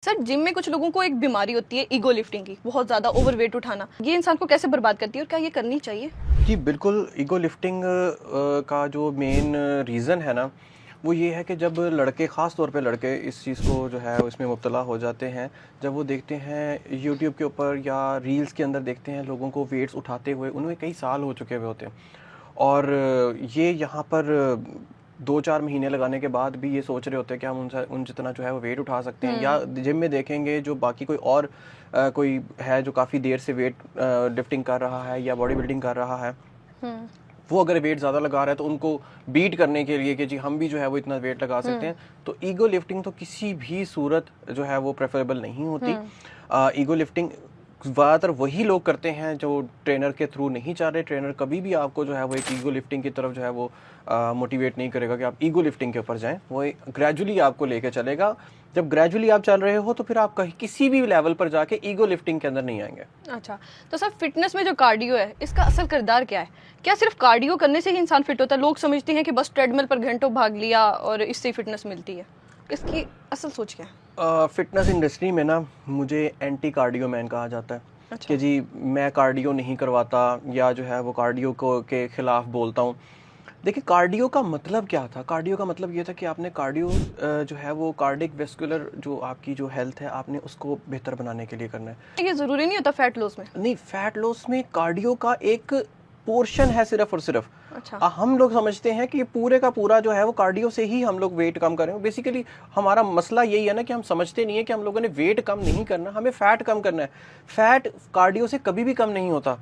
Sir gym में कुछ लोगों को एक बीमारी होती है ईगो लिफ्टिंग की, बहुत ज़्यादा ओवरवेट उठाना। ये इंसान को कैसे बर्बाद करती है और क्या ये करनी चाहिए? जी बिल्कुल, ईगो लिफ्टिंग का जो मेन रीज़न है ना, वो ये है कि जब लड़के, ख़ास तौर पे लड़के इस चीज़ को जो है इसमें मुब्तला हो जाते हैं। जब वो देखते हैं यूट्यूब के ऊपर या रील्स के अंदर देखते हैं लोगों को वेट्स उठाते हुए, उनमें कई साल हो चुके हुए होते हैं और ये यहाँ पर 2-4 महीने लगाने के बाद भी ये सोच रहे होते हैं कि हम उन जितना जो है वो वेट उठा सकते हैं। या जिम में देखेंगे जो बाकी कोई और कोई है जो काफ़ी देर से वेट लिफ्टिंग कर रहा है या बॉडी बिल्डिंग कर रहा है, वो अगर वेट ज़्यादा लगा रहा है तो उनको बीट करने के लिए कि जी हम भी जो है वो इतना वेट लगा सकते हैं। तो ईगो लिफ्टिंग तो किसी भी सूरत जो है वो प्रेफरेबल नहीं होती। ईगो लिफ्टिंग ज़्यादातर वही लोग करते हैं जो ट्रेनर के थ्रू नहीं चाह रहे। ट्रेनर कभी भी आपको जो है वो एक ईगो लिफ्टिंग की तरफ जो है वो मोटिवेट नहीं करेगा कि आप ईगो लिफ्टिंग के ऊपर जाएं। वो ग्रेजुअली आपको लेके चलेगा। जब ग्रेजुअली आप चल रहे हो तो फिर आप कहीं किसी भी लेवल पर जाके ईगो लिफ्टिंग के अंदर नहीं आएंगे। अच्छा, तो सर फिटनेस में जो कार्डियो है इसका असल किरदार क्या है? क्या सिर्फ कार्डियो करने से ही इंसान फिट होता है? लोग समझते हैं कि बस ट्रेडमिल पर घंटों भाग लिया और इससे फिटनेस मिलती है। इसकी असल सोच क्या है? फिटनेस इंडस्ट्री में ना मुझे एंटी कार्डियो मैन कहा जाता है। अच्छा। कि जी मैं कार्डियो नहीं करवाता या जो है वो कार्डियो को के खिलाफ बोलता हूँ। देखिए कार्डियो का मतलब क्या था? कार्डियो का मतलब ये था कि आपने कार्डियो जो है वो कार्डिक वेस्कुलर जो आपकी जो हेल्थ है आपने उसको बेहतर बनाने के लिए करना है। ये जरूरी नहीं होता फैट लॉस में? नहीं, फैट लॉस में कार्डियो का एक पोर्शन है सिर्फ और सिर्फ। अच्छा। हम लोग समझते हैं कि पूरे का पूरा जो है वो कार्डियो से ही हम लोग वेट कम करें। बेसिकली हमारा मसला यही है ना कि हम समझते नहीं है कि हम लोगों ने वेट कम नहीं करना, हमें फैट कम करना है। फैट कार्डियो से कभी भी कम नहीं होता।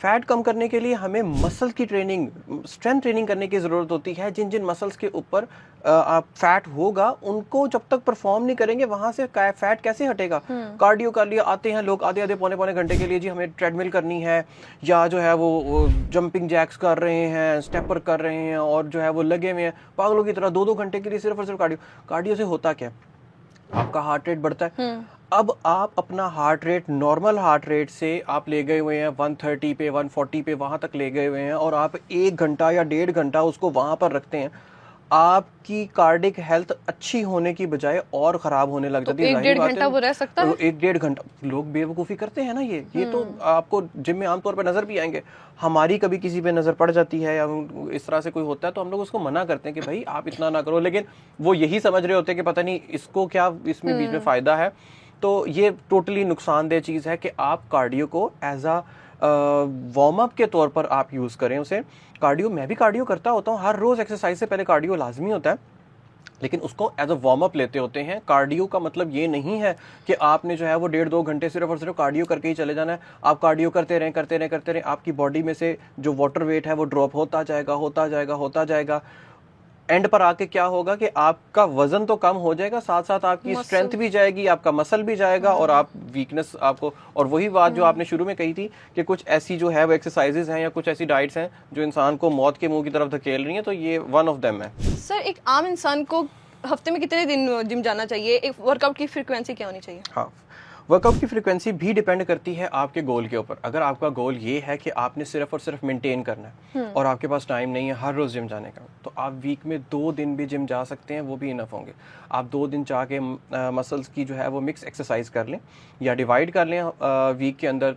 फैट कम करने के लिए हमें मसल की ट्रेनिंग, स्ट्रेंथ ट्रेनिंग करने की ज़रूरत होती है। जिन जिन मसल्स के ऊपर आप फैट होगा उनको जब तक परफॉर्म नहीं करेंगे वहां से फैट कैसे हटेगा? कार्डियो कर लिया, आते हैं लोग आधे आधे पौने पौने घंटे के लिए जी हमें ट्रेडमिल करनी है या जो है वो जंपिंग जैक्स कर रहे हैं, स्टेपर कर रहे हैं और जो है वो लगे हुए हैं पागलों की तरह 2-2 घंटे के लिए सिर्फ और सिर्फ कार्डियो। कार्डियो से होता क्या? आपका हार्ट रेट बढ़ता है। अब आप अपना heart rate normal heart rate से आप ले गए हुए हैं 130 पे 140 पे वहां तक ले गए हुए हैं और आप 1 घंटा या 1.5 घंटा उसको वहां पर रखते हैं। आपकी कार्डिक हेल्थ अच्छी होने की बजाय और खराब होने लग जाती है। 1-1.5 घंटा वो रह सकता है? 1-1.5 घंटा लोग बेवकूफ़ी करते हैं ना। ये तो आपको जिम में आमतौर पर नजर भी आएंगे। हमारी कभी किसी पे नजर पड़ जाती है या इस तरह से कोई होता है तो हम लोग उसको मना करते हैं कि भाई आप इतना ना करो, लेकिन वो यही समझ रहे होते हैं कि पता नहीं इसको क्या इसमें बीच में फायदा है। तो ये टोटली नुकसानदेह चीज़ है कि आप कार्डियो को एज अ वार्म अप के तौर पर आप यूज़ करें उसे। कार्डियो, मैं भी कार्डियो करता होता हूँ, हर रोज़ एक्सरसाइज से पहले कार्डियो लाजमी होता है, लेकिन उसको एज अ वार्म अप लेते होते हैं। कार्डियो का मतलब ये नहीं है कि आपने जो है वो 1.5-2 घंटे सिर्फ और सिर्फ कार्डियो करके ही चले जाना है। आप कार्डियो करते रहें करते रहें करते रहें, आपकी बॉडी में से जो वाटर वेट है वो ड्रॉप होता जाएगा होता जाएगा होता जाएगा। एंड पर आके क्या होगा कि आपका वजन तो कम हो जाएगा, साथ साथ आपकी स्ट्रेंथ भी जाएगी, आपका मसल भी जाएगा और आप वीकनेस आपको। और वही बात जो आपने शुरू में कही थी कि कुछ ऐसी जो है वो एक्सरसाइजेज हैं या कुछ ऐसी डाइट्स हैं जो इंसान को मौत के मुंह की तरफ धकेल रही हैं, तो ये वन ऑफ देम है। सर एक आम इंसान को हफ्ते में कितने दिन जिम जाना चाहिए? एक वर्कआउट की फ्रीक्वेंसी क्या होनी चाहिए? हाँ, वर्कआउट की फ्रीक्वेंसी भी डिपेंड करती है आपके गोल के ऊपर। अगर आपका गोल ये है कि आपने सिर्फ और सिर्फ मेंटेन करना है और आपके पास टाइम नहीं है हर रोज़ जिम जाने का, तो आप वीक में 2 दिन भी जिम जा सकते हैं, वो भी इनफ होंगे। आप 2 दिन जाके मसल्स की जो है वो मिक्स एक्सरसाइज कर लें या डिवाइड कर लें। वीक के अंदर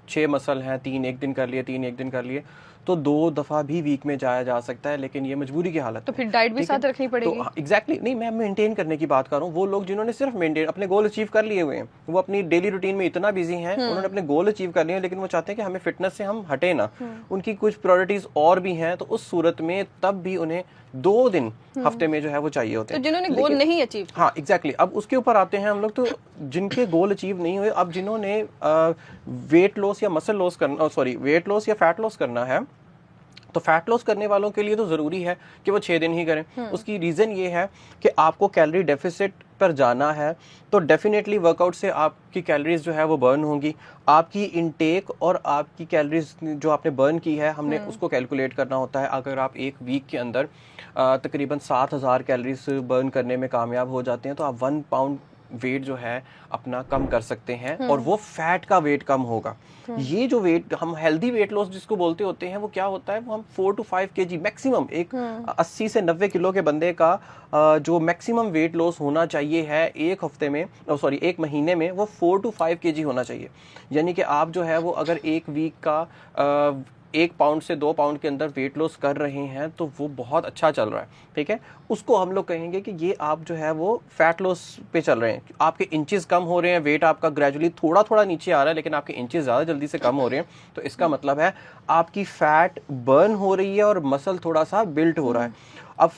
6 मसल हैं, 3 एक दिन कर लिए 3 एक दिन कर लिए, तो 2 दफ़ा भी वीक में जाया जा सकता है, लेकिन ये मजबूरी की हालत तो फिर डाइट भी साथ रखनी पड़ेगी? तो एग्जैक्टली नहीं, मैं मेंटेन करने की बात कर रहा हूँ। वो लोग जिन्होंने सिर्फ मेंटेन अपने गोल अचीव कर लिए हुए हैं, वो अपनी डेली रूटीन में इतना बिजी हैं, उन्होंने अपने गोल अचीव कर लिए हैं, लेकिन वो चाहते हैं कि हमें फिटनेस से हम हटे ना। उनकी कुछ प्रायोरिटीज और भी हैं, तो उस सूरत में तब भी उन्हें 2 दिन हफ्ते में जो है वो चाहिए होते हैं। तो जिन्होंने गोल नहीं अचीव, हाँ एग्जैक्टली, अब उसके ऊपर आते हैं हम लोग। तो जिनके गोल अचीव नहीं हुए, अब जिन्होंने वेट लॉस या मसल लॉस करना, सॉरी वेट लॉस या फैट लॉस करना है, तो फैट लॉस करने वालों के लिए तो ज़रूरी है कि वो 6 दिन ही करें। उसकी रीज़न ये है कि आपको कैलोरी डेफिसिट पर जाना है, तो डेफिनेटली वर्कआउट से आपकी कैलोरीज जो है वो बर्न होंगी। आपकी इनटेक और आपकी कैलोरीज जो आपने बर्न की है, हमने उसको कैलकुलेट करना होता है। अगर आप एक वीक के अंदर तकरीबन 7000 कैलोरीज बर्न करने में कामयाब हो जाते हैं, तो आप 1 पाउंड वेट जो है अपना कम कर सकते हैं और वो फैट का वेट कम होगा। ये जो वेट हम हेल्दी वेट लॉस जिसको बोलते होते हैं वो क्या होता है, वो हम 4 to 5 kg मैक्सिमम, एक 80 से 90 किलो के बंदे का जो मैक्सिमम वेट लॉस होना चाहिए है एक हफ्ते में, एक महीने में, वो 4 to 5 kg होना चाहिए। यानी कि आप जो है वो अगर एक वीक का 1 पाउंड से 2 पाउंड के अंदर वेट लॉस कर रहे हैं तो वो बहुत अच्छा चल रहा है, ठीक है। उसको हम लोग कहेंगे कि ये आप जो है वो फैट लॉस पे चल रहे हैं। आपके इंचेस कम हो रहे हैं, वेट आपका ग्रेजुअली थोड़ा थोड़ा नीचे आ रहा है, लेकिन आपके इंचेस ज़्यादा जल्दी से कम हो रहे हैं, तो इसका मतलब है आपकी फैट बर्न हो रही है और मसल थोड़ा सा बिल्ट हो रहा है। अब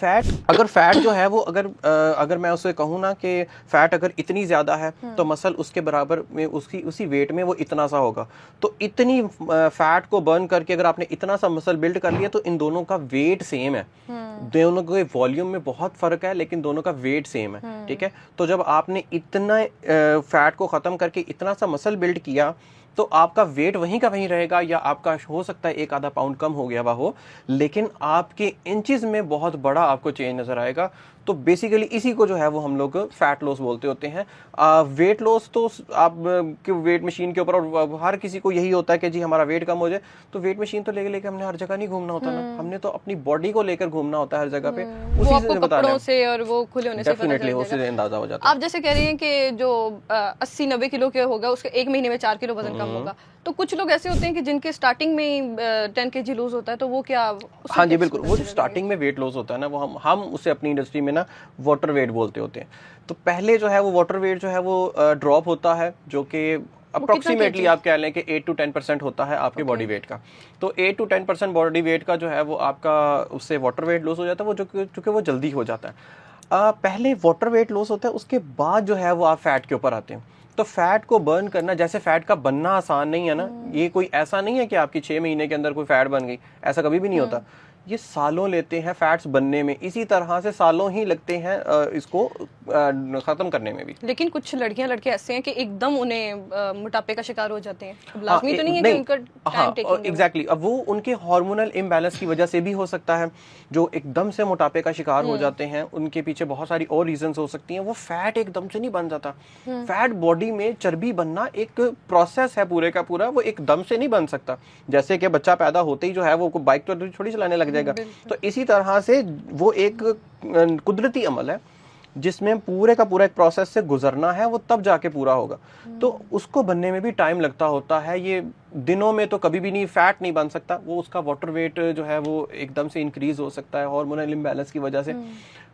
अगर फैट जो है वो अगर मैं उसे कहूँ ना कि फैट अगर इतनी ज़्यादा है तो मसल उसके बराबर में उसी वेट में वो इतना सा होगा। तो इतनी फैट को बर्न करके अगर आपने इतना सा मसल बिल्ड कर लिया तो इन दोनों का वेट सेम है, दोनों के वॉल्यूम में बहुत फर्क है लेकिन दोनों का वेट सेम है, ठीक है। तो जब आपने इतना फैट को ख़त्म करके इतना सा मसल बिल्ड किया तो आपका वेट वहीं का वहीं रहेगा, या आपका हो सकता है 1 आधा पाउंड कम हो गया हुआ हो, लेकिन आपके इंचेस में बहुत बड़ा आपको चेंज नजर आएगा। तो बेसिकली इसी को जो है वो हम लोग फैट लॉस बोलते होते हैं। वेट लॉस तो आप के वेट मशीन के ऊपर, और हर किसी को यही होता है कि जी हमारा वेट कम हो जाए, तो वेट मशीन तो लेके हमने हर जगह नहीं घूमना होता ना, हमने तो अपनी बॉडी को लेकर घूमना होता है हर जगह पे। वो आपको कपड़ों से और वो खुले होने से डेफिनेटली उससे अंदाजा हो जाता है। आप जैसे कह रही हैं कि जो 80-90 किलो के होगा उसके 1 महीने में 4 किलो वजन कम होगा, तो कुछ लोग ऐसे होते हैं कि जिनके स्टार्टिंग में 10 kg लूज होता है, तो वो क्या? हाँ जी बिल्कुल, वो जो स्टार्टिंग में वेट लॉस होता है ना, वो हम उसे अपनी इंडस्ट्री में ना वाटर वेट बोलते होते हैं। तो पहले जो है वो वाटर वेट जो है वो ड्रॉप होता है, जो कि अप्रोक्सीमेटली आप कह लें कि 8 to 10% होता है आपके बॉडी वेट का। तो 8 to 10% बॉडी वेट का जो है वो आपका उससे वाटर वेट लॉस हो जाता है, वो चूंकि वो जल्दी हो जाता है। पहले वाटर वेट लॉस होता है, उसके बाद जो है वो आप फैट के ऊपर आते हैं। तो फैट को बर्न करना, जैसे फैट का बनना आसान नहीं है ना, ये कोई ऐसा नहीं है कि आपकी 6 महीने के अंदर कोई फैट बन गई, ऐसा कभी भी नहीं होता। ये सालों लेते हैं फैट्स बनने में, इसी तरह से सालों ही लगते हैं इसको खत्म करने में भी। लेकिन कुछ लड़के ऐसे हैं कि एकदम उन्हें मोटापे का शिकार हो जाते हैं। लाजमी तो नहीं है कि उनका टाइम टेकिंग। एग्जैक्टली, अब वो उनके हार्मोनल इम्बैलेंस की वजह से भी हो सकता है, जो एकदम से मोटापे का शिकार हो जाते हैं। उनके पीछे बहुत सारी और रीजंस हो सकती हैं। वो फैट एकदम से नहीं बन जाता। फैट बॉडी में चर्बी बनना एक प्रोसेस है पूरे का पूरा, वो एकदम से नहीं बन सकता। जैसे कि बच्चा पैदा होते ही जो है वो बाइक तो थोड़ी चलाने लग जाएगा, तो इसी तरह से वो एक कुदरती अमल है जिसमें पूरे का पूरा एक प्रोसेस से गुजरना है, वो तब जाके पूरा होगा। तो उसको बनने में भी टाइम लगता होता है। ये दिनों में तो कभी भी नहीं फैट नहीं बन सकता, वो उसका वाटर वेट जो है वो एकदम से इंक्रीज हो सकता है हार्मोनल इम्बैलेंस की वजह से।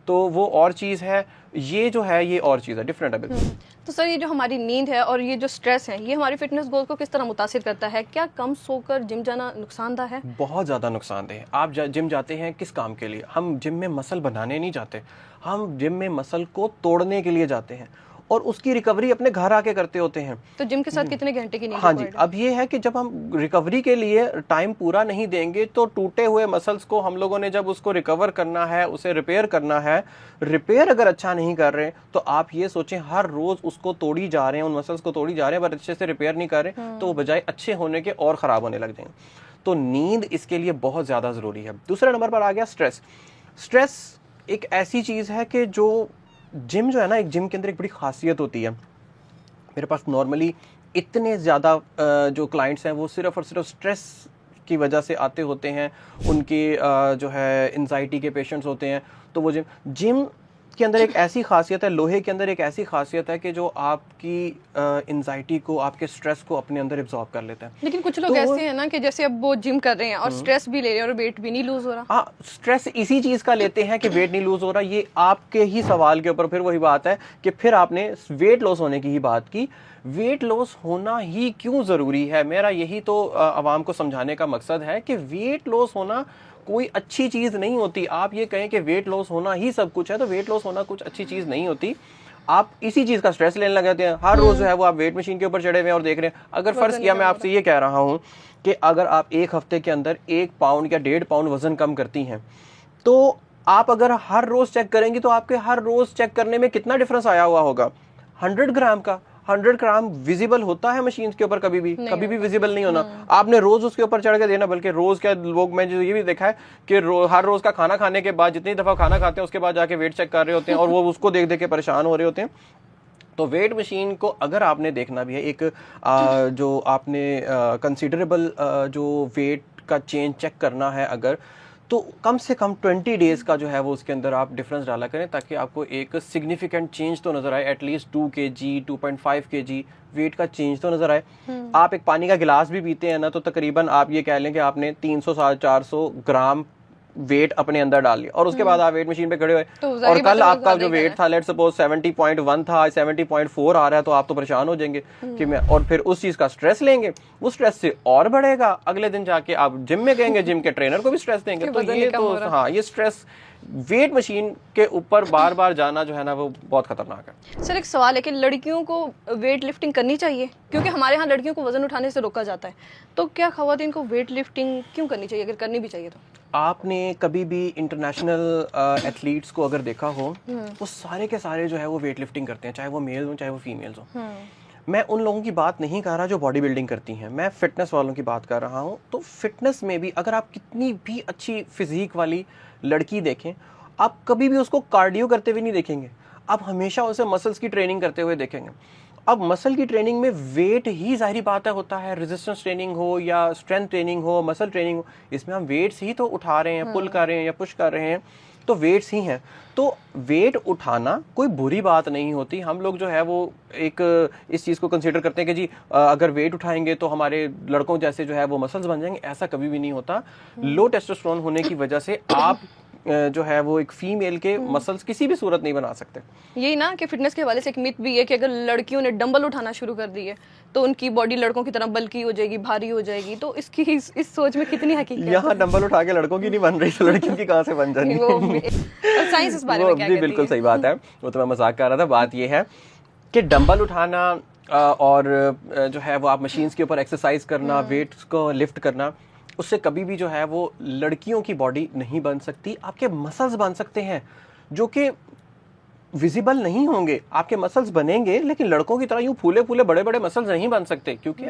तो वो और चीज़ है, ये जो है ये और चीज़ है, डिफरेंट है बिल्कुल। तो सर, ये जो हमारी नींद है और ये जो स्ट्रेस है, ये हमारी फिटनेस गोल को किस तरह मुतासिर करता है? क्या कम सोकर जिम जाना नुकसानदा है? बहुत ज़्यादा नुकसानदेह है। आप जिम जाते हैं किस काम के लिए? हम जिम में मसल बनाने नहीं जाते, हम जिम में मसल को तोड़ने के लिए जाते हैं और उसकी रिकवरी अपने घर आके करते होते हैं। तो जिम के साथ कितने घंटे की नींद? हाँ जी, अब ये है कि जब हम रिकवरी के लिए टाइम पूरा नहीं देंगे तो टूटे हुए मसल्स को हम लोगों ने जब उसको रिकवर करना है, उसे रिपेयर करना है, रिपेयर अगर अच्छा नहीं कर रहे तो आप ये सोचें हर रोज उसको तोड़ी जा रहे हैं, उन मसल्स को तोड़ी जा रहे हैं, पर अच्छे से रिपेयर नहीं कर रहे तो वो बजाय अच्छे होने के और खराब होने लग जाएंगे। तो नींद इसके लिए बहुत ज्यादा जरूरी है। दूसरे नंबर पर आ गया स्ट्रेस। स्ट्रेस एक ऐसी चीज है कि जो जिम जो है ना, एक जिम के अंदर एक बड़ी खासियत होती है। मेरे पास नॉर्मली इतने ज़्यादा जो क्लाइंट्स हैं वो सिर्फ और सिर्फ स्ट्रेस की वजह से आते होते हैं। उनके जो है एंजाइटी के पेशेंट्स होते हैं। तो वो जिम के अंदर एक ऐसी खासियत है, लोहे के अंदर एक ऐसी खासियत है कि जो आपकी एंजाइटी को, आपके स्ट्रेस को अपने अंदर एब्जॉर्ब कर लेता है। लेकिन कुछ लोग ऐसे हैं ना कि जैसे अब वो जिम कर रहे हैं और स्ट्रेस भी ले रहे हैं और वेट भी नहीं लूज हो रहा। हाँ, स्ट्रेस इसी चीज का लेते हैं कि वेट नहीं लूज हो रहा। ये आपके ही सवाल के ऊपर फिर वही बात है कि फिर आपने वेट लॉस होने की ही बात की। वेट लॉस होना ही क्यों जरूरी है? मेरा यही तो आवाम को समझाने का मकसद है कि वेट लॉस होना कोई अच्छी चीज नहीं होती। आप ये कहें कि वेट लॉस होना ही सब कुछ है, तो वेट लॉस होना कुछ अच्छी चीज नहीं होती। आप इसी चीज का स्ट्रेस लेने लग जाते हैं। हर रोज जो है वो आप वेट मशीन के ऊपर चढ़े हुए हैं और देख रहे हैं। अगर फर्ज किया, मैं आपसे ये कह रहा हूं कि अगर आप एक हफ्ते के अंदर 1 पाउंड या 1.5 पाउंड वजन कम करती हैं, तो आप अगर हर रोज चेक करेंगी तो आपके हर रोज चेक करने में कितना डिफरेंस आया हुआ होगा? 100 ग्राम का। 100 ग्राम विजिबल होता है मशीन के ऊपर? कभी भी विजिबल नहीं होना। आपने रोज उसके ऊपर चढ़ के देना। बल्कि रोज क्या लोग, मैं जो ये भी देखा है कि हर रोज का खाना खाने के बाद, जितनी दफा खाना खाते हैं उसके बाद जाके वेट चेक कर रहे होते हैं और वो उसको देख देख के परेशान हो रहे होते हैं। तो वेट मशीन को अगर आपने देखना भी है, एक जो आपने कंसिडरेबल जो वेट का चेंज चेक करना है अगर, तो कम से कम 20 डेज़ का जो है वो उसके अंदर आप डिफरेंस डाला करें, ताकि आपको एक सिग्निफिकेंट चेंज तो नज़र आए, एटलीस्ट 2 kg 2.5 kg वेट का चेंज तो नज़र आए। आप एक पानी का गिलास भी पीते हैं ना, तो तकरीबन आप ये कह लें कि आपने 300-450 ग्राम वेट अपने अंदर डाल लिया, और उसके बाद आप वेट मशीन पे खड़े हुए, तो और कल आपका जो वेट था लेट्स सपोज 70.1 था, 70.4 आ रहा है, तो आप तो परेशान हो जाएंगे कि मैं, और फिर उस चीज का स्ट्रेस लेंगे, वो स्ट्रेस से और बढ़ेगा, अगले दिन जाके आप जिम में गएंगे, जिम के ट्रेनर को भी स्ट्रेस देंगे। तो ये तो हाँ, ये स्ट्रेस वेट मशीन के ऊपर बार बार जाना जो है ना वो बहुत खतरनाक है। सर एक सवाल है कि लड़कियों को वेट लिफ्टिंग करनी चाहिए, क्योंकि हमारे यहाँ लड़कियों को वजन उठाने से रोका जाता है, तो क्या खवातीन को वेट लिफ्टिंग क्यों करनी चाहिए, अगर करनी भी चाहिए तो? आपने कभी भी इंटरनेशनल एथलीट्स को अगर देखा हो, वो सारे के सारे जो है वो वेट लिफ्टिंग करते हैं, चाहे वो मेल हो चाहे वो फीमेल्स हो। मैं उन लोगों की बात नहीं कर रहा जो बॉडी बिल्डिंग करती हैं, मैं फिटनेस वालों की बात कर रहा हूँ। तो फिटनेस में भी अगर आप कितनी भी अच्छी फिजिक वाली लड़की देखें, आप कभी भी उसको कार्डियो करते हुए नहीं देखेंगे, आप हमेशा उसे मसल्स की ट्रेनिंग करते हुए देखेंगे। अब मसल की ट्रेनिंग में वेट ही जाहिर बात है होता है, रेजिस्टेंस ट्रेनिंग हो या स्ट्रेंथ ट्रेनिंग हो, मसल ट्रेनिंग हो, इसमें हम वेट्स ही तो उठा रहे हैं, पुल कर रहे हैं या पुश कर रहे हैं, तो वेट्स ही हैं। तो वेट उठाना कोई बुरी बात नहीं होती। हम लोग जो है वो एक इस चीज़ को कंसीडर करते हैं कि जी अगर वेट उठाएंगे तो हमारे लड़कों जैसे जो है वो मसल्स बन जाएंगे, ऐसा कभी भी नहीं होता। लो टेस्टोस्टेरोन होने की वजह से आप जो है वो एक फीमेल के मसल्स किसी भी सूरत नहीं बना सकते। यही ना कि फिटनेस के हवाले से एक मिथ भी है कि अगर लड़कियों ने डंबल उठाना शुरू कर दिए तो उनकी बॉडी लड़कों की तरह बल्की हो जाएगी, भारी हो जाएगी, तो इसकी इस सोच में कितनी हकीकत है? यहाँ डंबल उठा के लड़कों की नहीं बन रही, तो लड़कियों की कहाँ से बन जानी? और साइंस इस बारे में क्या कहती है? बिल्कुल सही बात है, वो तो मैं मजाक कर रहा था। बात ये है कि डंबल उठाना और जो है वो आप मशीन्स के ऊपर एक्सरसाइज करना, वेट्स को लिफ्ट करना, उससे कभी भी जो है वो लड़कियों की बॉडी नहीं बन सकती। आपके मसल्स बन सकते हैं जो कि विजिबल नहीं होंगे, आपके मसल्स बनेंगे, लेकिन लड़कों की तरह यूं फूले फूले बड़े बड़े मसल्स नहीं बन सकते, क्योंकि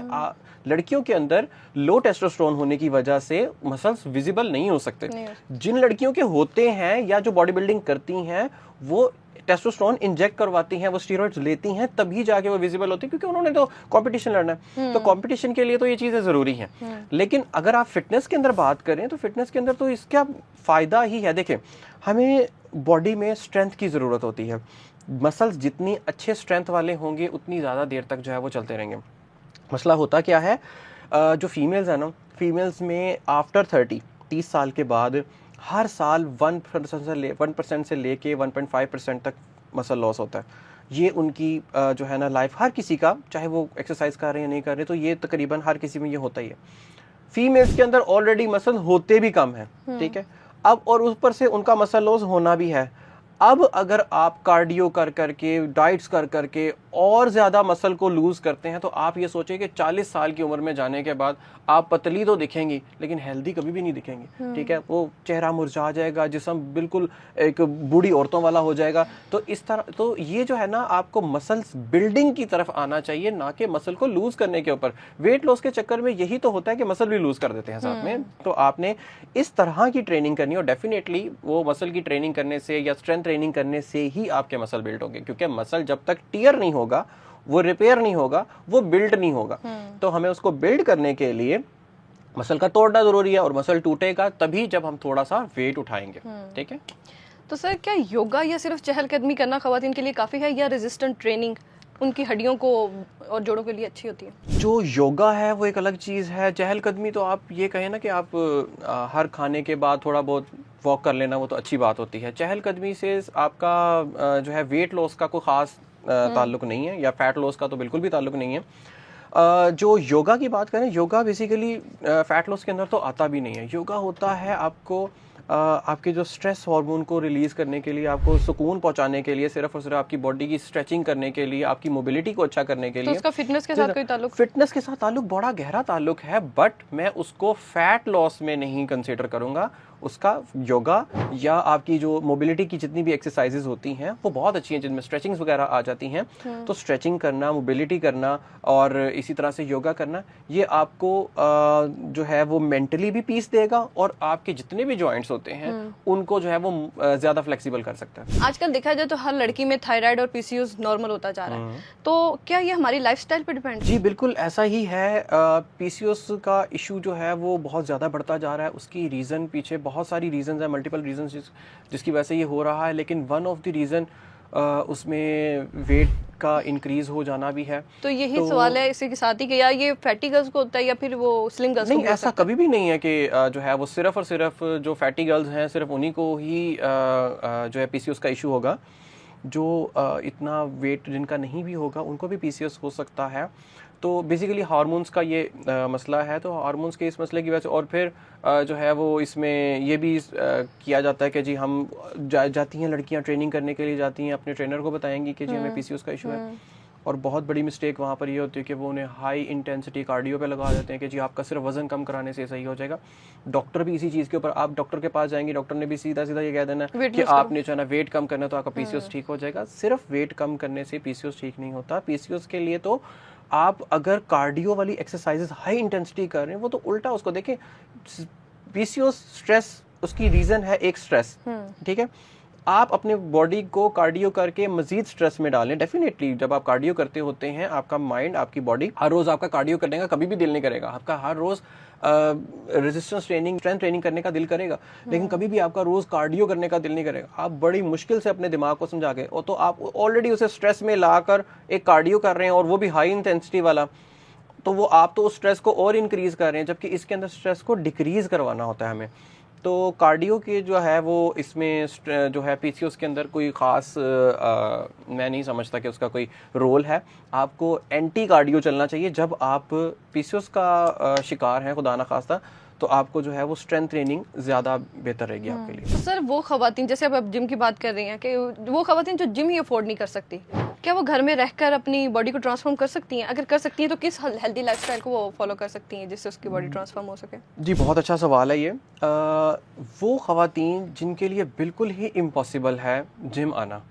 लड़कियों के अंदर लो टेस्टोस्टेरोन होने की वजह से मसल्स विजिबल नहीं हो सकते। जिन लड़कियों के होते हैं या जो बॉडी बिल्डिंग करती हैं, वो टेस्टोस्टेरोन इंजेक्ट करवाती हैं, वो स्टीरॉइड्स लेती हैं, तभी जाके वो विजिबल होती है, क्योंकि उन्होंने तो कंपटीशन लड़ना है। तो कंपटीशन के लिए तो ये चीज़ें ज़रूरी हैं। लेकिन अगर आप फिटनेस के अंदर बात करें तो फिटनेस के अंदर तो इसका फ़ायदा ही है। देखें, हमें बॉडी में स्ट्रेंथ की ज़रूरत होती है। मसल्स जितनी अच्छे स्ट्रेंथ वाले होंगे उतनी ज़्यादा देर तक जो है वो चलते रहेंगे। मसला होता क्या है, जो फीमेल्स है ना, फीमेल्स में आफ्टर 30 साल के बाद हर साल 1% से लेके 1.5% तक मसल लॉस होता है। ये उनकी जो है ना लाइफ, हर किसी का, चाहे वो एक्सरसाइज कर रहे हैं या नहीं कर रहे, तो ये तकरीबन हर किसी में ये होता ही है। फीमेल्स के अंदर ऑलरेडी मसल होते भी कम है, ठीक है, अब और ऊपर से उनका मसल लॉस होना भी है। अब अगर आप कार्डियो कर करके, डाइट्स कर करके और ज़्यादा मसल को लूज़ करते हैं, तो आप ये सोचें कि 40 साल की उम्र में जाने के बाद आप पतली तो दिखेंगी लेकिन हेल्दी कभी भी नहीं दिखेंगी, ठीक है। वो चेहरा मुरझा जाएगा, जिस्म बिल्कुल एक बूढ़ी औरतों वाला हो जाएगा। तो इस तरह, तो ये जो है ना, आपको मसल्स बिल्डिंग की तरफ आना चाहिए, ना कि मसल को लूज़ करने के ऊपर। वेट लॉस के चक्कर में यही तो होता है कि मसल भी लूज़ कर देते हैं साथ में। तो आपने इस तरह की ट्रेनिंग करनी, और डेफिनेटली वो मसल की ट्रेनिंग करने से या स्ट्रेंथ ट्रेनिंग करने से ही आपके मसल बिल्ड होंगे, क्योंकि मसल जब तक टियर नहीं होगा, वो रिपेयर नहीं होगा, वो बिल्ड नहीं होगा। तो हमें उसको बिल्ड करने के लिए मसल का तोड़ना जरूरी है, और मसल टूटेगा तभी जब हम थोड़ा सा वेट उठाएंगे, ठीक है। तो सर क्या योगा या सिर्फ चहलकदमी करना खवातीन के लिए काफ़ी है, या रेजिस्टेंट ट्रेनिंग उनकी हड्डियों को और जोड़ों के लिए अच्छी होती है? जो योगा है वो एक अलग चीज़ है। चहलकदमी तो आप ये कहें ना कि आप हर खाने के बाद थोड़ा बहुत वॉक कर लेना, वो तो अच्छी बात होती है। चहलकदमी से आपका जो है वेट लॉस का कोई ख़ास ताल्लुक नहीं है, या फैट लॉस का तो बिल्कुल भी ताल्लुक नहीं है। जो योगा की बात करें, योगा बेसिकली फैट लॉस के अंदर तो आता भी नहीं है। योगा होता है आपको आपके जो स्ट्रेस हार्मोन को रिलीज़ करने के लिए, आपको सुकून पहुंचाने के लिए, सिर्फ और सिर्फ आपकी बॉडी की स्ट्रेचिंग करने के लिए, आपकी मोबिलिटी को अच्छा करने के लिए। तो उसका फिटनेस के साथ कोई ताल्लुक? फिटनेस के साथ ताल्लुक बड़ा गहरा ताल्लुक है, बट मैं उसको फैट लॉस में नहीं कंसीडर करूंगा। उसका योगा या आपकी जो मोबिलिटी की जितनी भी एक्सरसाइजेज होती हैं वो बहुत अच्छी हैं, जिनमें स्ट्रेचिंग्स वगैरह आ जाती हैं। तो स्ट्रेचिंग करना, मोबिलिटी करना और इसी तरह से योगा करना, ये आपको जो है वो मेंटली भी पीस देगा, और आपके जितने भी जॉइंट्स जॉइंट्स होते हैं उनको जो है वो ज़्यादा फ्लेक्सिबल कर सकता है। आजकल देखा जाए तो हर लड़की में थायराइड और पीसीओएस नॉर्मल होता जा रहा है, तो क्या ये हमारी लाइफस्टाइल पे डिपेंड है? जी बिल्कुल ऐसा ही है। पीसीओएस का इशू जो है वो बहुत ज़्यादा बढ़ता जा रहा है। उसकी रीज़न पीछे बहुत सारी रीज़न है, मल्टीपल रीज़न जिसकी वजह से ये हो रहा है, लेकिन वन ऑफ द रीज़न उसमें वेट का इंक्रीज हो जाना भी है। तो यही सवाल है इसी के साथ ही कि यार ये फैटी गर्ल्स को होता है या फिर वो स्लिम गर्ल्स को नहीं, भी हो ऐसा सकता है? कभी भी नहीं है कि जो है वो सिर्फ और सिर्फ जो फैटी गर्ल्स हैं सिर्फ उन्हीं को ही जो है पीसीओएस का इशू होगा। जो इतना वेट जिनका नहीं भी होगा उनको भी पीसीओएस हो सकता है। तो बेसिकली हार्मोन्स का ये मसला है। तो हार्मोन्स के इस मसले की वजह से और फिर जो है वो इसमें ये भी किया जाता है कि जी हम जाती हैं लड़कियां ट्रेनिंग करने के लिए जाती हैं, अपने ट्रेनर को बताएंगी कि जी हमें पीसीओएस का इशू है, और बहुत बड़ी मिस्टेक वहाँ पर ये होती है कि वो उन्हें हाई इंटेंसिटी कार्डियो पे लगा देते हैं कि जी आपका सिर्फ वजन कम कराने से सही हो जाएगा। डॉक्टर भी इसी चीज़ के ऊपर, आप डॉक्टर के पास जाएंगे, डॉक्टर ने भी सीधा सीधा ये कह देना कि आपने जो है ना वेट कम करना है तो आपका पीसीओएस ठीक हो जाएगा। सिर्फ वेट कम करने से पीसीओएस ठीक नहीं होता। पीसीओएस के लिए तो आप अगर कार्डियो वाली एक्सरसाइजेस हाई इंटेंसिटी कर रहे हैं, वो तो उल्टा उसको देखें। पीसीओएस स्ट्रेस उसकी रीज़न है एक स्ट्रेस, ठीक है। आप अपने बॉडी को कार्डियो करके मजीद स्ट्रेस में डालें। डेफिनेटली जब आप कार्डियो करते होते हैं आपका माइंड, आपकी बॉडी हर रोज़ आपका कार्डियो करने का कभी भी दिल नहीं करेगा। आपका हर रोज़ रेजिस्टेंस ट्रेनिंग, स्ट्रेंथ ट्रेनिंग करने का दिल करेगा, लेकिन कभी भी आपका रोज़ कार्डियो करने का दिल नहीं करेगा। आप बड़ी मुश्किल से अपने दिमाग को समझा के, और तो आप ऑलरेडी उसे स्ट्रेस में लाकर एक कार्डियो कर रहे हैं और वो भी हाई इंटेंसिटी वाला, तो वो आप तो उस स्ट्रेस को और इंक्रीज कर रहे हैं, जबकि इसके अंदर स्ट्रेस को डिक्रीज करवाना होता है हमें। तो कार्डियो के जो है वो इसमें जो है पीसीओएस के अंदर कोई ख़ास मैं नहीं समझता कि उसका कोई रोल है। आपको एंटी कार्डियो चलना चाहिए। जब आप पीसीओएस का शिकार हैं खुदा ना खास्ता, तो आपको जो है वो स्ट्रेंथ ट्रेनिंग ज़्यादा बेहतर रहेगी आपके लिए। तो सर वो खवातीन, जैसे अब आप जिम की बात कर रही हैं कि वो खवातीन जो जिम ही अफोर्ड नहीं कर सकती, क्या वो घर में रहकर अपनी बॉडी को ट्रांसफॉर्म कर सकती हैं? अगर कर सकती हैं तो किस हेल्दी लाइफस्टाइल को वो फॉलो कर सकती हैं जिससे उसकी बॉडी ट्रांसफॉर्म हो सके? जी बहुत अच्छा सवाल है ये। वो खवातीन जिनके लिए बिल्कुल ही इम्पॉसिबल है जिम आना,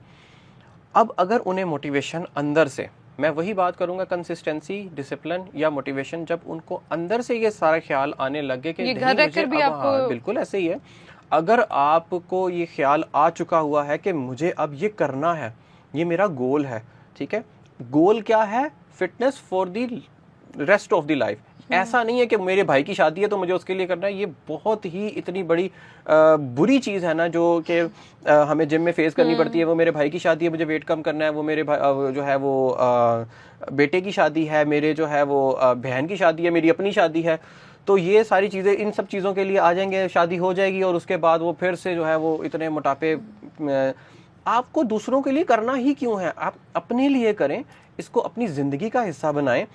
अब अगर उन्हें मोटिवेशन अंदर से, मैं वही बात करूंगा कंसिस्टेंसी, डिसिप्लिन या मोटिवेशन, जब उनको अंदर से ये सारा ख्याल आने लगे कि घर रहकर भी आपको, हाँ, बिल्कुल ऐसे ही है। अगर आपको ये ख्याल आ चुका हुआ है कि मुझे अब ये करना है, ये मेरा गोल है, ठीक है। गोल क्या है? Fitness for the rest of the life. ऐसा नहीं है कि मेरे भाई की शादी है तो मुझे उसके लिए करना है। ये बहुत ही इतनी बड़ी बुरी चीज़ है ना जो कि हमें जिम में फेस करनी पड़ती है। वो मेरे भाई की शादी है, मुझे वेट कम करना है। वो मेरे भाई जो है वो बेटे की शादी है, मेरे जो है वो बहन की शादी है, मेरी अपनी शादी है। तो ये सारी चीज़ें, इन सब चीज़ों के लिए आ जाएंगे, शादी हो जाएगी और उसके बाद वो फिर से जो है वो इतने मोटापे। आपको दूसरों के लिए करना ही क्यों है? आप अपने लिए करें, इसको अपनी ज़िंदगी का हिस्सा बनाएं।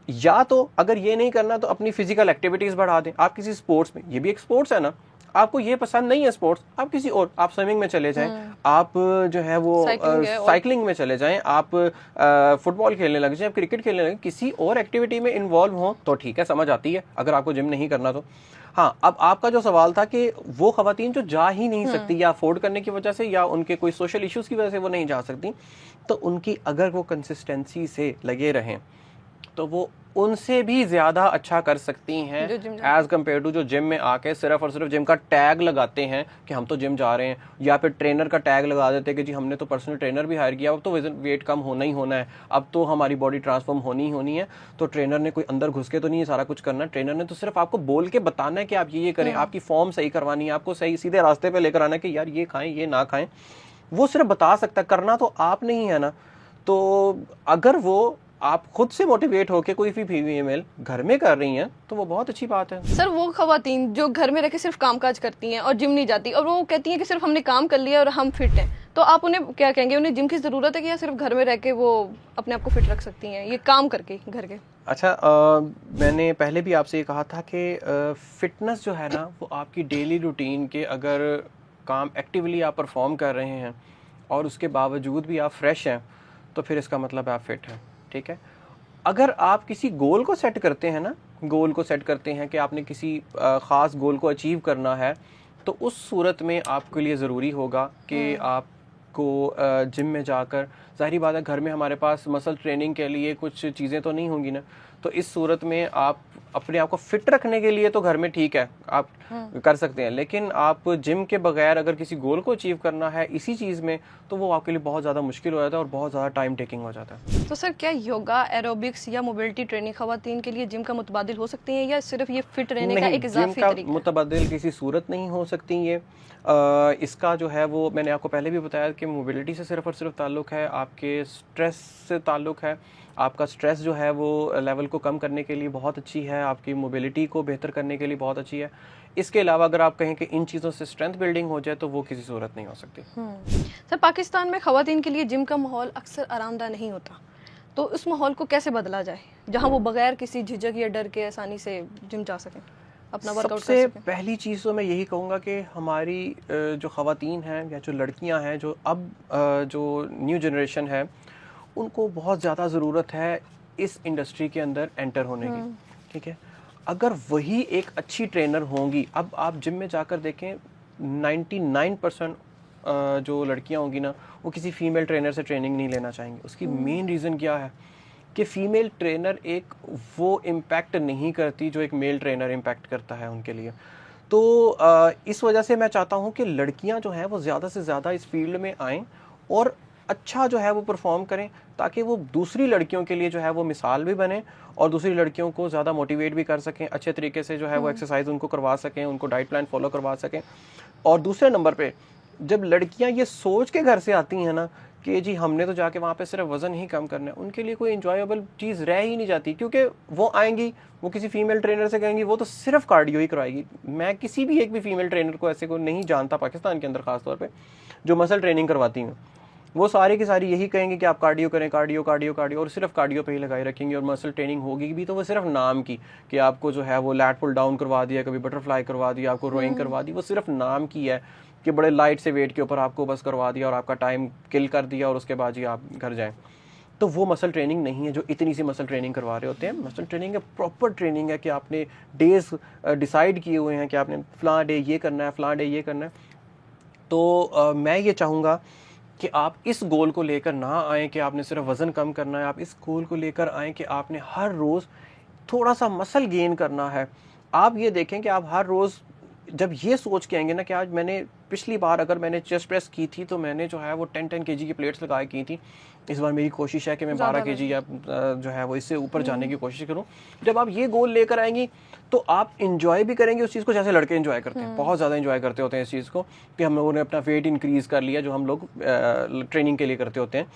या तो अगर ये नहीं करना तो अपनी फिजिकल एक्टिविटीज़ बढ़ा दें। आप किसी स्पोर्ट्स में, ये भी एक स्पोर्ट्स है ना, आपको ये पसंद नहीं है स्पोर्ट्स, आप किसी और, आप स्विमिंग में चले जाएं, आप जो है वो साइकिलिंग में चले जाएं, आप फुटबॉल खेलने लग जाएं, आप क्रिकेट खेलने लगे, किसी और एक्टिविटी में इन्वॉल्व हों तो ठीक है, समझ आती है अगर आपको जिम नहीं करना तो। हाँ, अब आपका जो सवाल था कि वो खवातीन जो जा ही नहीं सकती या अफोर्ड करने की वजह से या उनके कोई सोशल इश्यूज़ की वजह से वो नहीं जा सकती, तो उनकी अगर वो कंसिस्टेंसी से लगे रहें तो वो उनसे भी ज़्यादा अच्छा कर सकती हैं एज़ कम्पेयर टू जो जिम में आके सिर्फ और सिर्फ जिम का टैग लगाते हैं कि हम तो जिम जा रहे हैं, या फिर ट्रेनर का टैग लगा देते हैं कि जी हमने तो पर्सनल ट्रेनर भी हायर किया, अब तो वेट कम होना ही होना है, अब तो हमारी बॉडी ट्रांसफॉर्म होनी ही होनी है। तो ट्रेनर ने कोई अंदर घुस के तो नहीं है सारा कुछ करना, ट्रेनर ने तो सिर्फ आपको बोल के बताना है कि आप ये करें, आपकी फॉर्म सही करवानी है, आपको सही सीधे रास्ते पर लेकर आना है कि यार ये खाएं ये ना खाएं। वो सिर्फ बता सकता है, करना तो आप नहीं है ना। तो अगर वो आप खुद से मोटिवेट होकर कोई भी फीमेल घर में कर रही हैं तो वो बहुत अच्छी बात है। सर वो खवातीन जो घर में रह के सिर्फ कामकाज करती हैं और जिम नहीं जाती और वो कहती हैं कि सिर्फ हमने काम कर लिया और हम फिट हैं, तो आप उन्हें क्या कहेंगे? उन्हें जिम की ज़रूरत है कि या सिर्फ घर में रह के वो अपने आप को फिट रख सकती हैं ये काम करके घर के? अच्छा, मैंने पहले भी आपसे ये कहा था कि फिटनेस जो है ना वो आपकी डेली रूटीन के, अगर काम एक्टिवली आप परफॉर्म कर रहे हैं और उसके बावजूद भी आप फ्रेश हैं तो फिर इसका मतलब आप फिट हैं, ठीक है। अगर आप किसी गोल को सेट करते हैं ना, गोल को सेट करते हैं कि आपने किसी ख़ास गोल को अचीव करना है, तो उस सूरत में आपके लिए ज़रूरी होगा कि आपको जिम में जाकर, ज़ाहिरी बात है घर में हमारे पास मसल ट्रेनिंग के लिए कुछ चीज़ें तो नहीं होंगी ना, तो इस सूरत में आप अपने आप को फिट रखने के लिए तो घर में ठीक है, आप कर सकते हैं, लेकिन आप जिम के बगैर अगर किसी गोल को अचीव करना है इसी चीज़ में, तो वो आपके लिए बहुत ज़्यादा मुश्किल हो जाता है और बहुत ज़्यादा टाइम टेकिंग हो जाता है। तो सर क्या योगा, एरोबिक्स या मोबिलिटी ट्रेनिंग खवातीन के लिए जिम का मुतबादिल हो सकती है, या सिर्फ ये फिट रहने का नहीं, एक जिम इजाफी का तरीका है? मुतबादिल किसी सूरत नहीं हो सकती ये। इसका जो है वो मैंने आपको पहले भी बताया कि मोबिलिटी से सिर्फ और सिर्फ ताल्लुक़ है, आपके स्ट्रेस से ताल्लुक़ है। आपका स्ट्रेस जो है वो लेवल को कम करने के लिए बहुत अच्छी है, आपकी मोबिलिटी को बेहतर करने के लिए बहुत अच्छी है। इसके अलावा अगर आप कहें कि इन चीज़ों से स्ट्रेंथ बिल्डिंग हो जाए तो वो किसी सूरत नहीं हो सकती। सर पाकिस्तान में खवातीन के लिए जिम का माहौल अक्सर आरामदायक नहीं होता, तो उस माहौल को कैसे बदला जाए जहां वो बगैर किसी झिझक या डर के आसानी से जिम जा सकें, अपना वर्कआउट कर सबसे सकें? पहली चीज़ तो मैं यही कहूँगा कि हमारी जो ख़वातीन हैं या जो लड़कियां हैं, जो अब जो न्यू जनरेशन है, उनको बहुत ज़्यादा ज़रूरत है इस इंडस्ट्री के अंदर एंटर होने की। ठीक है, अगर वही एक अच्छी ट्रेनर होंगी, अब आप जिम में जाकर देखें 99% जो लड़कियां होंगी ना, वो किसी फीमेल ट्रेनर से ट्रेनिंग नहीं लेना चाहेंगी। उसकी मेन रीज़न क्या है कि फ़ीमेल ट्रेनर एक वो इम्पैक्ट नहीं करती जो एक मेल ट्रेनर इम्पैक्ट करता है उनके लिए। तो इस वजह से मैं चाहता हूँ कि लड़कियाँ जो हैं वो ज़्यादा से ज़्यादा इस फील्ड में आएँ और अच्छा जो है वो परफॉर्म करें, ताकि वो दूसरी लड़कियों के लिए जो है वो मिसाल भी बने और दूसरी लड़कियों को ज़्यादा मोटिवेट भी कर सकें, अच्छे तरीके से जो है वो एक्सरसाइज उनको करवा सकें, उनको डाइट प्लान फॉलो करवा सकें। और दूसरे नंबर पे, जब लड़कियां ये सोच के घर से आती हैं ना कि जी हमने तो जाके वहाँ पे सिर्फ वज़न ही कम करना है, उनके लिए कोई इंजॉयबल चीज़ रह ही नहीं जाती, क्योंकि वो आएंगी, वो किसी फीमेल ट्रेनर से कहेंगी, वो तो सिर्फ कार्डियो ही करवाएगी। मैं किसी भी एक भी फीमेल ट्रेनर को ऐसे को नहीं जानता पाकिस्तान के अंदर ख़ास तौर पे जो मसल ट्रेनिंग करवाती हैं। वो सारी की सारी यही कहेंगे कि आप कार्डियो करें, कार्डियो कार्डियो कार्डियो, और सिर्फ कार्डियो पे ही लगाए रखेंगे। और मसल ट्रेनिंग होगी भी तो वो सिर्फ नाम की, कि आपको जो है वो लैट पुल डाउन करवा दिया, कभी बटरफ्लाई करवा दिया, आपको रोइंग करवा दी, वो सिर्फ नाम की है कि बड़े लाइट से वेट के ऊपर आपको बस करवा दिया और आपका टाइम किल कर दिया और उसके बाद ही आप घर जाएं। तो वो मसल ट्रेनिंग नहीं है जो इतनी सी मसल ट्रेनिंग करवा रहे होते हैं। मसल ट्रेनिंग है प्रॉपर ट्रेनिंग है कि आपने डेज डिसाइड किए हुए हैं कि आपने फ़लाँ डे ये करना है, फ़लाँ डे ये करना है। तो मैं ये चाहूँगा कि आप इस गोल को लेकर ना आएँ कि आपने सिर्फ वज़न कम करना है, आप इस गोल को लेकर आएँ कि आपने हर रोज़ थोड़ा सा मसल गेन करना है। आप ये देखें कि आप हर रोज़ जब ये सोच के आएंगे ना कि आज मैंने पिछली बार अगर मैंने चेस्ट प्रेस की थी तो मैंने जो है वो 10-10 केजी की प्लेट्स लगाए की थी, इस बार मेरी कोशिश है कि मैं 12 केजी या जो है वो इससे ऊपर जाने की कोशिश करूं। जब आप ये गोल लेकर आएंगी तो आप इंजॉय भी करेंगे उस चीज़ को, जैसे लड़के इंजॉय करते हैं, बहुत ज़्यादा इंजॉय करते होते हैं इस चीज़ को कि हम लोगों ने अपना वेट इंक्रीज़ कर लिया, जो हम लोग ट्रेनिंग के लिए करते होते हैं।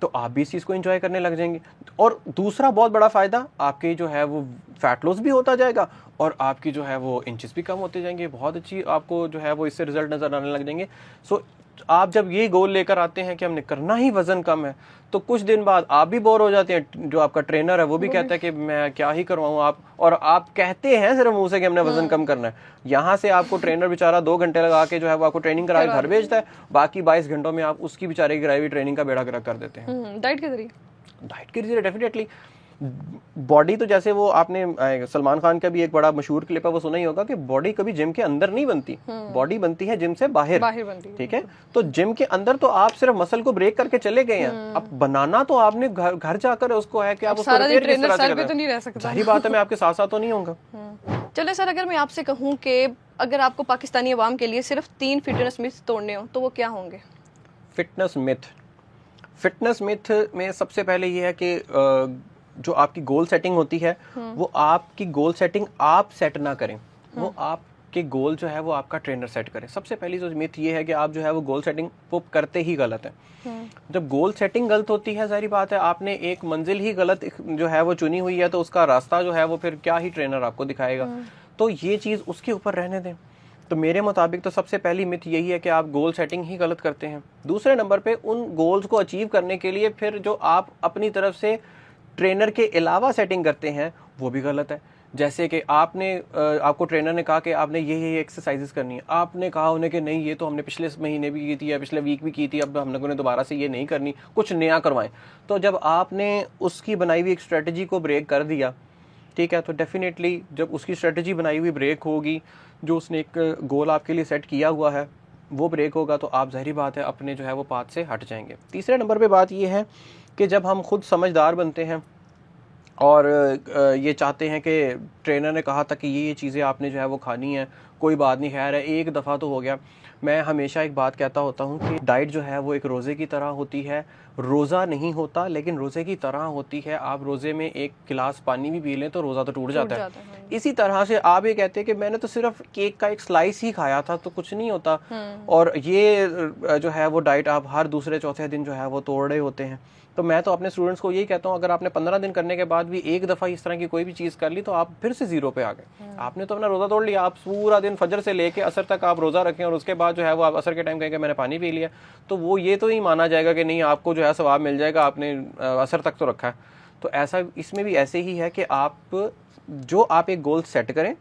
तो आप भी इस चीज़ को एंजॉय करने लग जाएंगे। और दूसरा बहुत बड़ा फ़ायदा, आपके जो है वो फैट लॉस भी होता जाएगा और आपकी जो है वो इंचेस भी कम होते जाएंगे। बहुत अच्छी आपको जो है वो इससे रिजल्ट नज़र आने लग जाएंगे। सो आप जब ये गोल लेकर आते हैं कि हमने करना ही वज़न कम है, तो कुछ दिन बाद आप भी बोर हो जाते हैं, जो आपका ट्रेनर है वो भी कहता है कि मैं क्या ही करवाऊँ आप, और आप कहते हैं सिर्फ मुंह से कि हमने वज़न कम करना है। यहाँ से आपको ट्रेनर बेचारा 2 घंटे लगा के जो है वो आपको ट्रेनिंग करा के घर भेजता है, बाकी 22 घंटों में आप उसकी बेचारे की कराई हुई ट्रेनिंग का बेड़ा गर्क कर देते हैं। डाइट के जरिए? डाइट के जरिए डेफिनेटली। बॉडी तो जैसे वो आपने सलमान खान का भी एक बड़ा मशहूर क्लिप है, वो सुना ही होगा कि बॉडी कभी जिम के अंदर नहीं बनती, बॉडी बनती है जिम से बाहर बनती है। ठीक है, तो जिम के अंदर तो आप सिर्फ मसल को ब्रेक करके चले गए हैं, अब बनाना तो आपने घर जाकर उसको है कि आप उसको रिपेयर किस तरह से सर पे तो नहीं रह सकता। जाहिर बात है मैं आपके साथ साथ तो नहीं होऊंगा। चले सर, अगर मैं आपसे कहूँ कि अगर आपको पाकिस्तानी अवाम के लिए सिर्फ 3 फिटनेस मिथ तोड़ने हो तो वो क्या होंगे? फिटनेस मिथ में सबसे पहले ये है कि जो आपकी गोल सेटिंग होती है वो आपकी गोल सेटिंग आप सेट ना करें, वो आपके गोल जो है वो आपका ट्रेनर सेट करे। सबसे पहली जो मिथ ये है कि आप जो है वो गोल सेटिंग वो करते ही गलत है। जब गोल सेटिंग गलत होती है, जाहिर बात है आपने एक मंजिल ही गलत जो है वो चुनी हुई है, तो उसका रास्ता जो है वो फिर क्या ही ट्रेनर आपको दिखाएगा। तो ये चीज़ उसके ऊपर रहने दें। तो मेरे मुताबिक तो सबसे पहली मिथ यही है कि आप गोल सेटिंग ही गलत करते हैं। दूसरे नंबर पे उन गोल्स को अचीव करने के लिए फिर जो आप अपनी तरफ से ट्रेनर के अलावा सेटिंग करते हैं वो भी गलत है। जैसे कि आपको ट्रेनर ने कहा कि आपने ये एक्सरसाइजेस करनी है, आपने कहा उन्हें कि नहीं ये तो हमने पिछले महीने भी की थी या पिछले वीक भी की थी, अब हम लोगों ने दोबारा से ये नहीं करनी, कुछ नया करवाएं। तो जब आपने उसकी बनाई हुई एक स्ट्रेटजी को ब्रेक कर दिया, ठीक है, तो डेफिनेटली जब उसकी स्ट्रेटजी बनाई हुई ब्रेक होगी, जो उसने एक गोल आपके लिए सेट किया हुआ है वो ब्रेक होगा, तो आप जाहिर बात है अपने जो है वो पाथ से हट जाएंगे। तीसरे नंबर पे बात ये है कि जब हम खुद समझदार बनते हैं और ये चाहते हैं कि ट्रेनर ने कहा था कि ये चीज़ें आपने जो है वो खानी है, कोई बात नहीं, खैर है, एक दफ़ा तो हो गया। मैं हमेशा एक बात कहता होता हूँ कि डाइट जो है वो एक रोज़े की तरह होती है। रोज़ा नहीं होता लेकिन रोज़े की तरह होती है। आप रोज़े में एक गिलास पानी भी पी लें तो रोज़ा तो टूट जाता है। हाँ। इसी तरह से आप ये कहते हैं कि मैंने तो सिर्फ केक का एक स्लाइस ही खाया था तो कुछ नहीं होता, और ये जो है वो डाइट आप हर दूसरे चौथे दिन जो है वो तोड़ रहे होते हैं। तो मैं तो अपने स्टूडेंट्स को यही कहता हूँ, अगर आपने 15 दिन करने के बाद भी एक दफ़ा इस तरह की कोई भी चीज़ कर ली तो आप फिर से ज़ीरो पे आ गए। आपने तो अपना रोज़ा तोड़ लिया। आप पूरा दिन फजर से लेके असर तक आप रोज़ा रखें और उसके बाद जो है वो आप असर के टाइम कहेंगे मैंने पानी पी लिया, तो वो ये तो नहीं माना जाएगा कि नहीं आपको जो है सवाब मिल जाएगा, आपने असर तक तो रखा है। तो ऐसा इसमें भी ऐसे ही है कि आप एक गोल सेट करें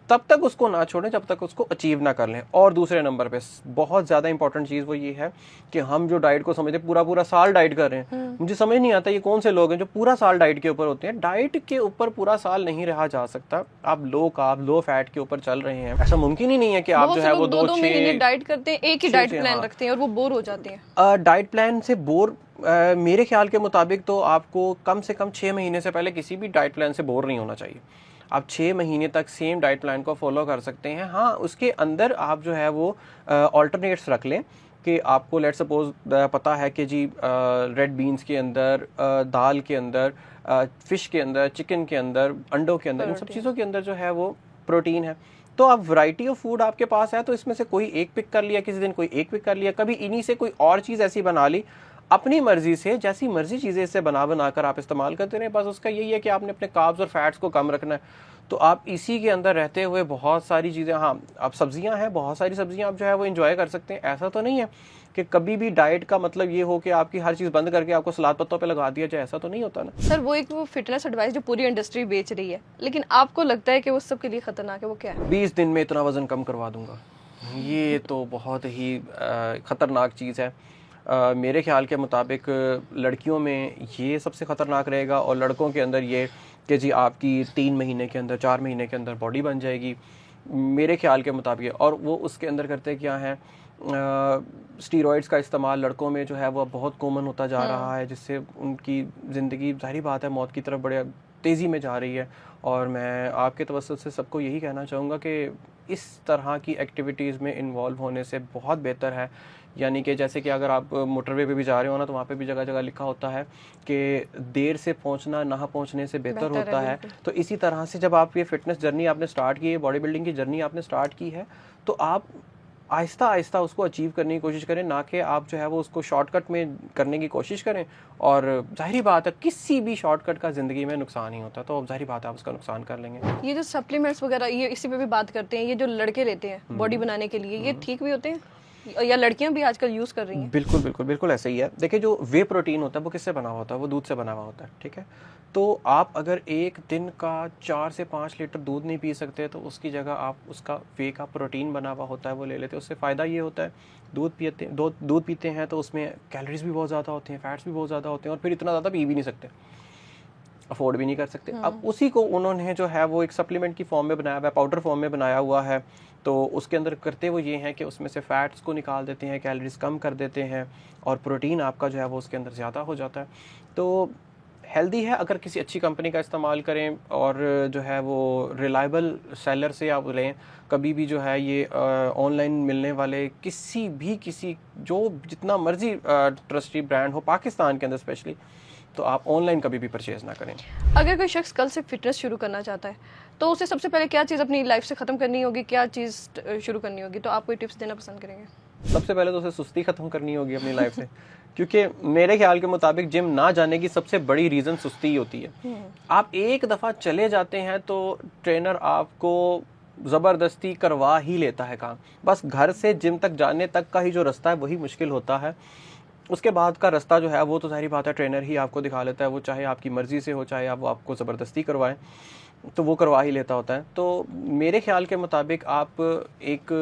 तब तक उसको ना छोड़ें जब तक उसको अचीव ना कर लें। और दूसरे नंबर पे बहुत ज़्यादा इंपॉर्टेंट चीज़ वो ये है कि हम जो डाइट को समझते पूरा पूरा साल डाइट कर रहे हैं, मुझे समझ नहीं आता ये कौन से लोग हैं जो पूरा साल डाइट के ऊपर होते हैं। डाइट के ऊपर पूरा साल नहीं रहा जा सकता। आप लो फैट के ऊपर चल रहे हैं, ऐसा मुमकिन ही नहीं है कि आप जो है वो 2 महीने डाइट करते हैं, एक ही डाइट प्लान रखते हैं और वो बोर हो जाते हैं। डाइट प्लान से बोर मेरे ख्याल के मुताबिक तो आपको कम से कम 6 महीने से पहले किसी भी डाइट प्लान से बोर नहीं होना चाहिए। आप 6 महीने तक सेम डाइट प्लान को फॉलो कर सकते हैं। हाँ, उसके अंदर आप जो है वो ऑल्टरनेट्स रख लें कि आपको लेट सपोज पता है कि जी रेड बीन्स के अंदर, दाल के अंदर, फिश के अंदर, चिकन के अंदर, अंडों के अंदर, इन सब चीज़ों के अंदर जो है वो प्रोटीन है। तो आप वैरायटी ऑफ फूड आपके पास है तो इसमें से कोई एक पिक कर लिया, किसी दिन कोई एक पिक कर लिया, कभी इन्हीं से कोई और चीज़ ऐसी बना ली, अपनी मर्जी से जैसी मर्जी चीज़ें इससे बना कर आप इस्तेमाल करते रहें। बस उसका यही है कि आपने अपने कार्ब्स और फैट्स को कम रखना है। तो आप इसी के अंदर रहते हुए बहुत सारी चीज़ें, हाँ आप सब्जियां हैं, बहुत सारी सब्जियां आप जो है वो एंजॉय कर सकते हैं। ऐसा तो नहीं है कि कभी भी डाइट का मतलब ये हो कि आपकी हर चीज़ बंद करके आपको सलाद पत्तों पे लगा दिया जाए, ऐसा तो नहीं होता ना सर। वो फिटनेस एडवाइस जो पूरी इंडस्ट्री बेच रही है, लेकिन आपको लगता है कि वो सबके लिए खतरनाक है, वो क्या है? 20 दिन में इतना वजन कम करवा दूंगा, ये तो बहुत ही ख़तरनाक चीज़ है। मेरे ख्याल के मुताबिक लड़कियों में ये सबसे ख़तरनाक रहेगा और लड़कों के अंदर ये कि जी आपकी 3 महीने के अंदर, 4 महीने के अंदर बॉडी बन जाएगी, मेरे ख्याल के मुताबिक। और वो उसके अंदर करते क्या हैं, स्टीरॉइड्स का इस्तेमाल लड़कों में जो है वो बहुत कॉमन होता जा रहा है, जिससे उनकी ज़िंदगी ज़ाहिर बात है मौत की तरफ बड़े तेज़ी में जा रही है। और मैं आपके तवज्जुह से सबको यही कहना चाहूँगा कि इस तरह की एक्टिविटीज़ में इन्वॉल्व होने से बहुत बेहतर है। यानी कि जैसे कि अगर आप मोटरवे पे भी जा रहे हो ना, तो वहाँ पे भी जगह जगह लिखा होता है कि देर से पहुँचना ना पहुँचने से बेहतर होता है। तो इसी तरह से जब आप ये फिटनेस जर्नी आपने स्टार्ट की है, बॉडी बिल्डिंग की जर्नी आपने स्टार्ट की है, तो आप आहिस्ता आहिस्ता उसको अचीव करने की कोशिश करें, ना कि आप जो है वो उसको शॉर्टकट में करने की कोशिश करें। और ज़ाहिर बात है किसी भी शॉर्टकट का ज़िंदगी में नुकसान ही होता है, तो अब ज़ाहिर बात है आप उसका नुकसान कर लेंगे। ये जो सप्लीमेंट्स वगैरह, ये इसी पे भी बात करते हैं, ये जो लड़के लेते हैं बॉडी बनाने के लिए, ये ठीक भी होते हैं या लड़कियां भी आजकल यूज़ कर रही हैं? बिल्कुल बिल्कुल बिल्कुल ऐसा ही है। देखिए, जो वे प्रोटीन होता है वो किससे बना हुआ होता है? वो दूध से बना हुआ होता है, ठीक है। तो आप अगर एक दिन का 4 से 5 लीटर दूध नहीं पी सकते, तो उसकी जगह आप उसका वे का प्रोटीन बना हुआ होता है वो ले लेते हैं। उससे फ़ायदा ये होता है, दूध पीते हैं तो उसमें कैलोरीज भी बहुत ज़्यादा होती हैं, फैट्स भी बहुत ज़्यादा होते हैं, और फिर इतना ज़्यादा पी भी नहीं सकते, अफोर्ड भी नहीं कर सकते। अब उसी को उन्होंने जो है वो एक सप्लीमेंट की फॉर्म में बनाया हुआ है, पाउडर फॉर्म में बनाया हुआ है। तो उसके अंदर करते वो ये हैं कि उसमें से फ़ैट्स को निकाल देते हैं, कैलोरीज कम कर देते हैं, और प्रोटीन आपका जो है वो उसके अंदर ज़्यादा हो जाता है। तो हेल्दी है अगर किसी अच्छी कंपनी का इस्तेमाल करें, और जो है वो रिलायबल सेलर से आप लें। कभी भी जो है ये ऑनलाइन मिलने वाले किसी जो जितना मर्जी ट्रस्टी ब्रांड हो पाकिस्तान के अंदर स्पेशली, तो आप ऑनलाइन कभी भी परचेज़ ना करें। अगर कोई शख्स कल से फिटनेस शुरू करना चाहता है, तो उसे सबसे पहले क्या चीज़ अपनी लाइफ से ख़त्म करनी होगी, क्या चीज़ शुरू करनी होगी? तो आप कोई टिप्स देना पसंद करेंगे? सबसे पहले तो उसे सुस्ती ख़त्म करनी होगी अपनी लाइफ से, क्योंकि मेरे ख्याल के मुताबिक जिम ना जाने की सबसे बड़ी रीज़न सुस्ती ही होती है। आप एक दफ़ा चले जाते हैं तो ट्रेनर आपको ज़बरदस्ती करवा ही लेता है काम। बस घर से जिम तक जाने तक का ही जो रास्ता है वही मुश्किल होता है। उसके बाद का रास्ता जो है वो तो ज़ाहिर बात है ट्रेनर ही आपको दिखा लेता है, वो चाहे आपकी मर्ज़ी से हो, चाहे आप वो आपको ज़बरदस्ती करवाएं, तो वो करवा ही लेता होता है। तो मेरे ख्याल के मुताबिक आप एक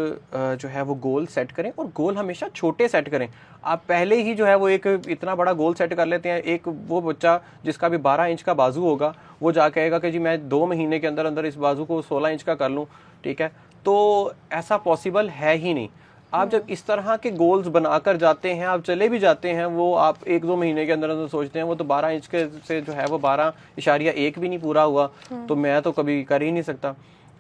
जो है वो गोल सेट करें, और गोल हमेशा छोटे सेट करें। आप पहले ही जो है वो एक इतना बड़ा गोल सेट कर लेते हैं। एक वो बच्चा जिसका भी 12 इंच का बाजू होगा, वो जा कहेगा कि जी मैं 2 महीने के अंदर अंदर इस बाजू को 16 इंच का कर लूँ, ठीक है। तो ऐसा पॉसिबल है ही नहीं। आप जब इस तरह के गोल्स बनाकर जाते हैं, आप चले भी जाते हैं, वो आप 1-2 महीने के अंदर अंदर सोचते हैं वो तो 12 इंच के से जो है वो 12.1 भी नहीं पूरा हुआ, तो मैं तो कभी कर ही नहीं सकता।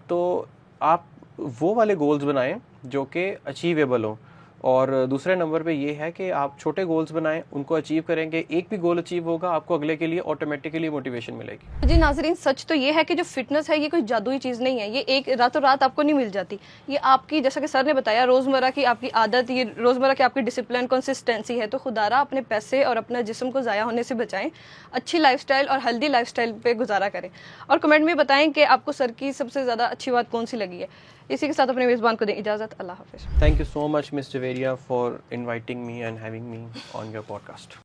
तो आप वो वाले गोल्स बनाएं जो कि अचीवेबल हो। और दूसरे नंबर पे ये है कि आप छोटे गोल्स बनाएं, उनको अचीव करेंगे, एक भी गोल अचीव होगा आपको अगले के लिए ऑटोमेटिकली मोटिवेशन मिलेगी। जी नाजरीन, सच तो ये है कि जो फिटनेस है ये कोई जादुई चीज़ नहीं है, ये एक रातों रात आपको नहीं मिल जाती। ये आपकी, जैसा कि सर ने बताया, रोज़मर्रा की आपकी आदत, ये रोज़मर्रा की आपकी डिसिप्लिन, कंसिस्टेंसी है। तो खुदारा अपने पैसे और अपना जिस्म को ज़ाया होने से बचाएं, अच्छी लाइफस्टाइल और हेल्दी लाइफस्टाइल पे गुजारा करें, और कमेंट में बताएं कि आपको सर की सबसे ज़्यादा अच्छी बात कौन सी लगी है। इसी के साथ अपने मेज़बान को दें इजाज़त। अल्लाह हाफिज़। Thank you so much, Ms. Javeria, for inviting me and having me on your podcast.